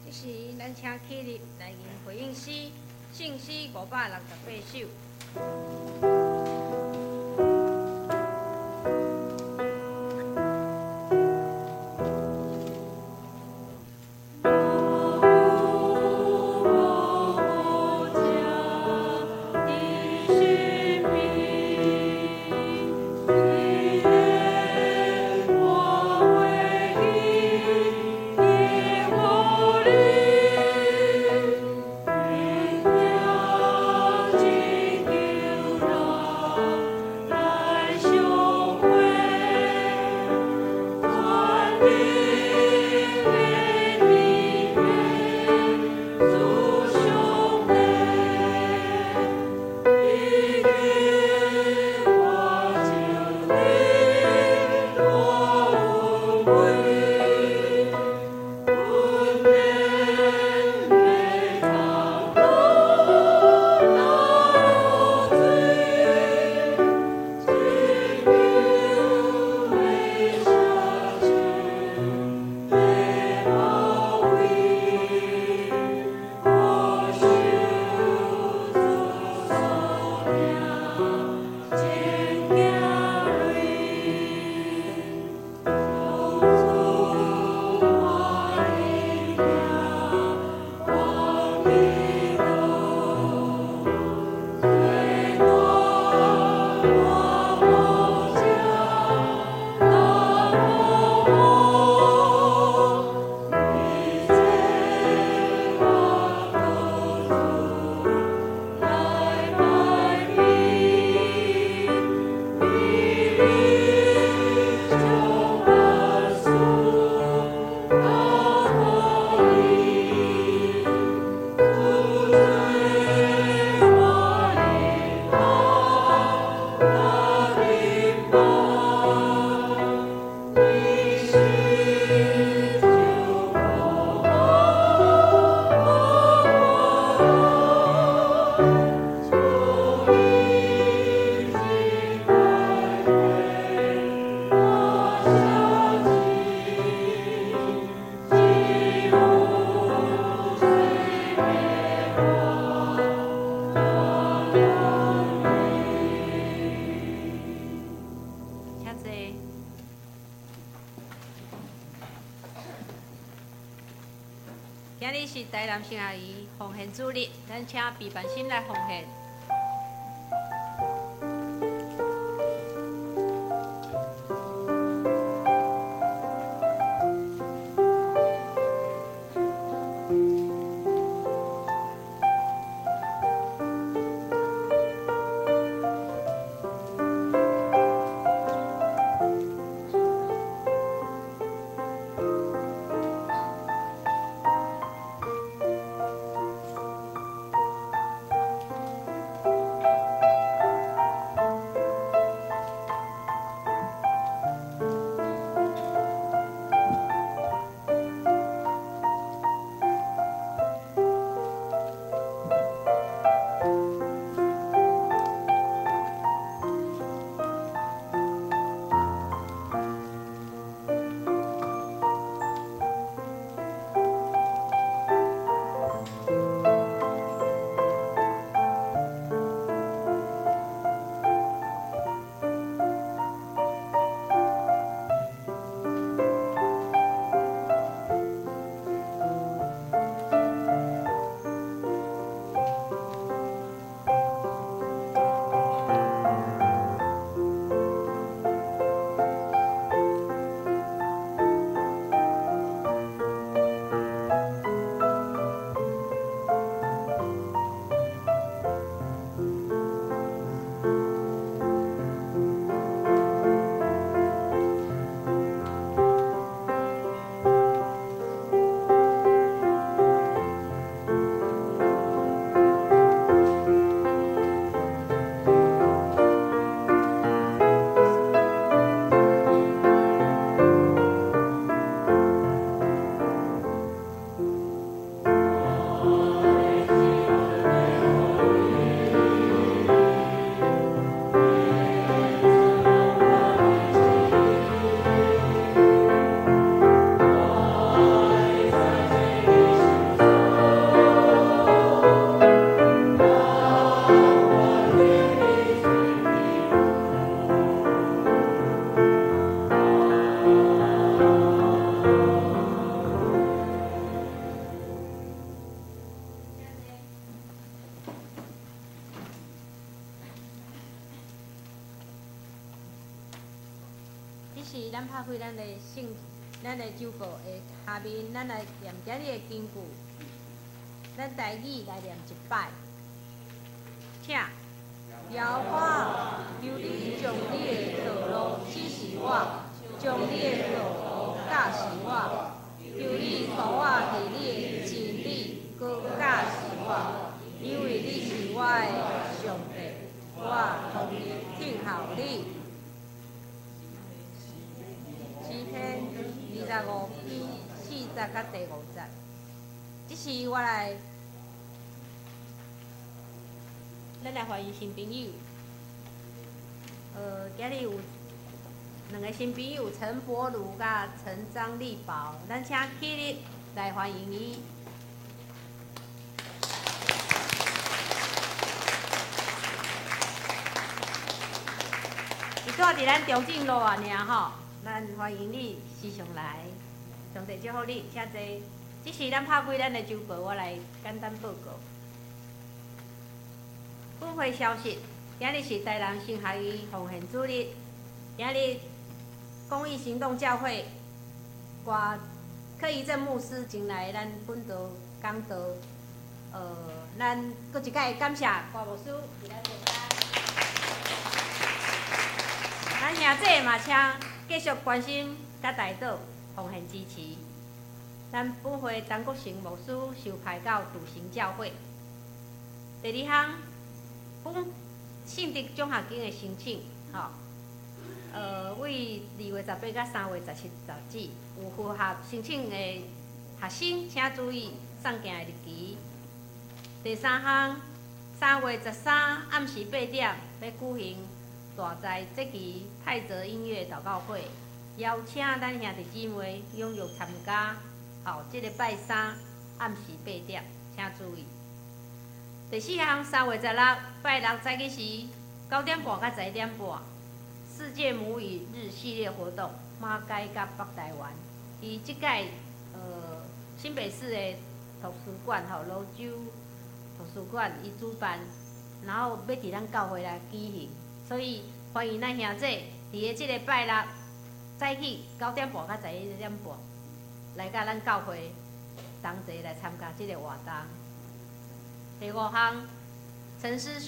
S4: 这时，咱请起立来念回应诗，圣诗568首。今日是台南圣阿姨奉献主日，咱请备办心来奉献。是咱拍开咱的酒告的下面，咱来念今日的经句。咱台语来念一摆，请摇花，求你将你的道路指示我，将你的道路教示我，求你带我伫你的真理，搁教示我，因为你是我的上帝，我同意听候你。诗篇25篇40甲第5节。这是我来，咱来欢迎新朋友。今日有2个新朋友陈柏如甲陈张立宝，咱请起立来欢迎伊。伊住伫咱中正路啊，尔吼，咱欢迎你时常来，上帝祝福你，请坐。这是咱拍开咱的酒报，我来简单报告。本会消息，今日是台南新学院奉献主日。今日公益行动教会柯怡正牧师前来咱本道讲道，咱搁一摆感谢郭牧师伫咱中间。咱兄弟嘛，请继续关心甲台岛奉献支持。咱本会张国成牧师受派到笃行教会。第2项，本信德奖学金的申请，为2月18到3月17日有符合申请的学生，请注意送件的日期。第3项，3月13暗时8点要举行大在这期泰泽音乐祷告会，邀请咱兄弟姊妹踊跃参加。这个拜3暗时8点，请注意。第4项，3月16拜6早起时9点半到11点半，世界母语日系列活动，马街甲北台湾。伊即届新北市的图书馆泸州图书馆伊主办，然后要伫咱教会来举行，所以欢迎咱兄弟伫个即个拜6早起9点半到11点半。来甲咱教会同齐来参加这个活动。第5项，陈思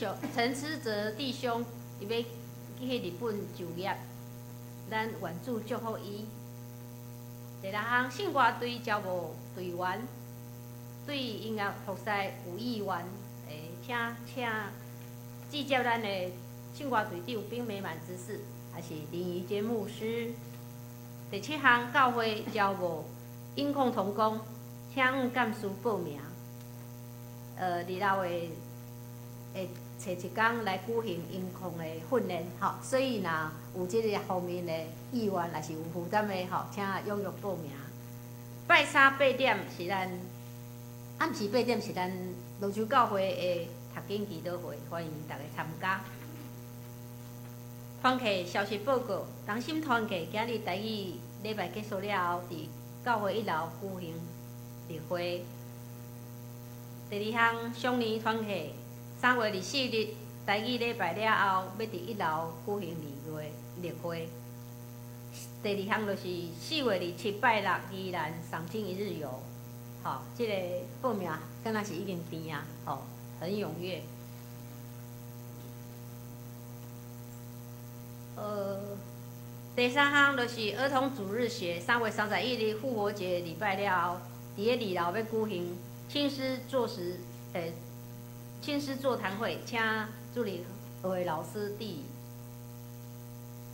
S4: 哲弟兄伊要去日本就业，咱愿主祝福伊。第6项，信歌队招募队员，对音乐复赛有意愿请记接咱的信歌队长并美满之士，还是林怡娟牧师。第7项，教会招募音控同工，请干事报名。26月会找一天来举行音控的训练，所以若有这个方面的意愿，也是有负担的，请踊跃报名。拜3 8点是咱暗时8点是咱泸州教会的读经祈祷会，欢迎大家参加。团契消息报告：同心团契今日台语礼拜结束了后，伫教会1楼举行例会。第2项，双年团契3月24日台语礼拜了后，要伫1楼举行例会。第2项就是4月27拜6宜兰赏金一日游，这个报名敢若是已经填啊，很踊跃。第3项就是儿童主日学，3月31日复活节礼拜了后，伫个2楼要举行亲师座谈会，请助理会老师也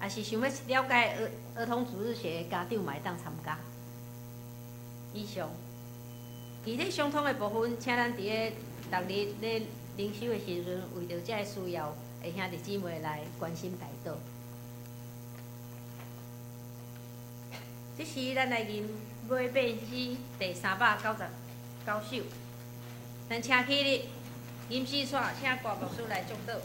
S4: 是想要了解儿童主日学的家长嘛会当参加。以上，其他相通的部分，请咱伫个逐日咧灵修的时阵，为着这个需要的兄弟姊妹来关心台岛。这是咱来吟买马诗第399首，咱请起立，吟诗煞，请郭牧师来祝祷。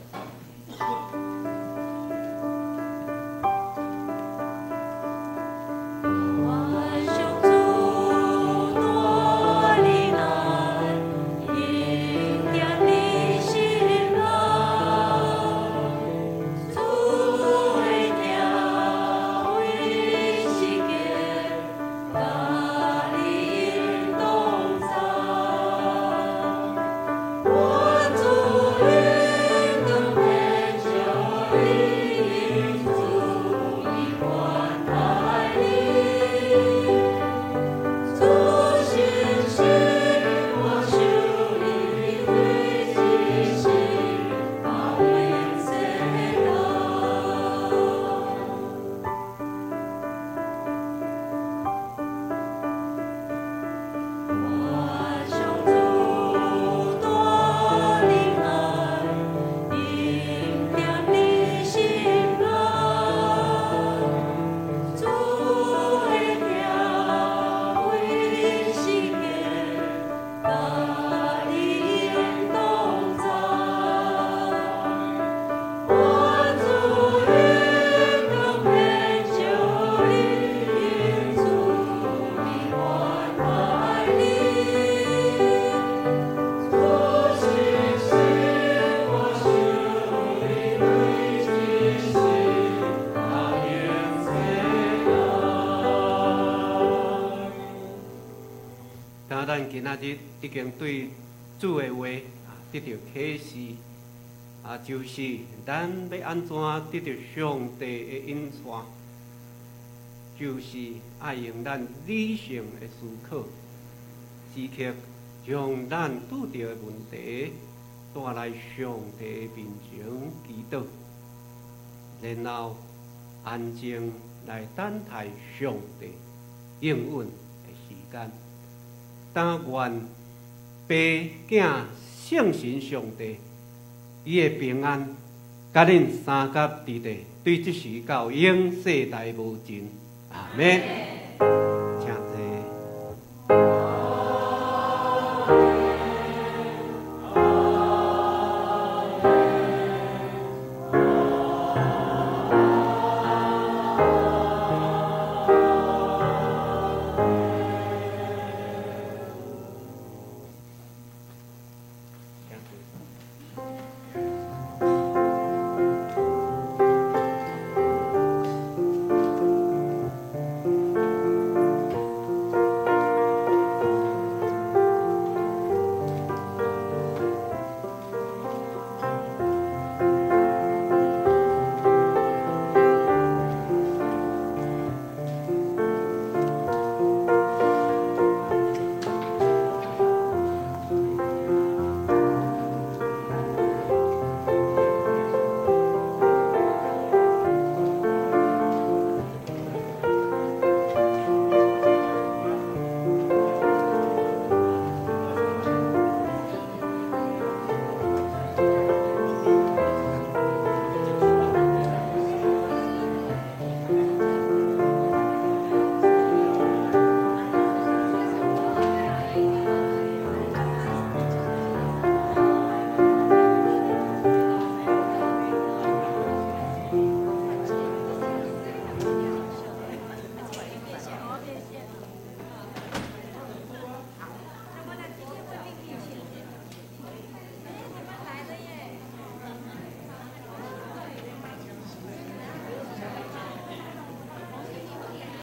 S3: 今仔日已经对主的话得到启示就是咱要安怎得到上帝的引带，就是爱用咱理性的思考，时刻将咱拄到的问题带来上帝的面前祈祷，然后安静来等待上帝应允的时间。但愿爸囝圣神上帝伊的平安，甲恁三甲伫地，对即时到永世代无尽。阿门。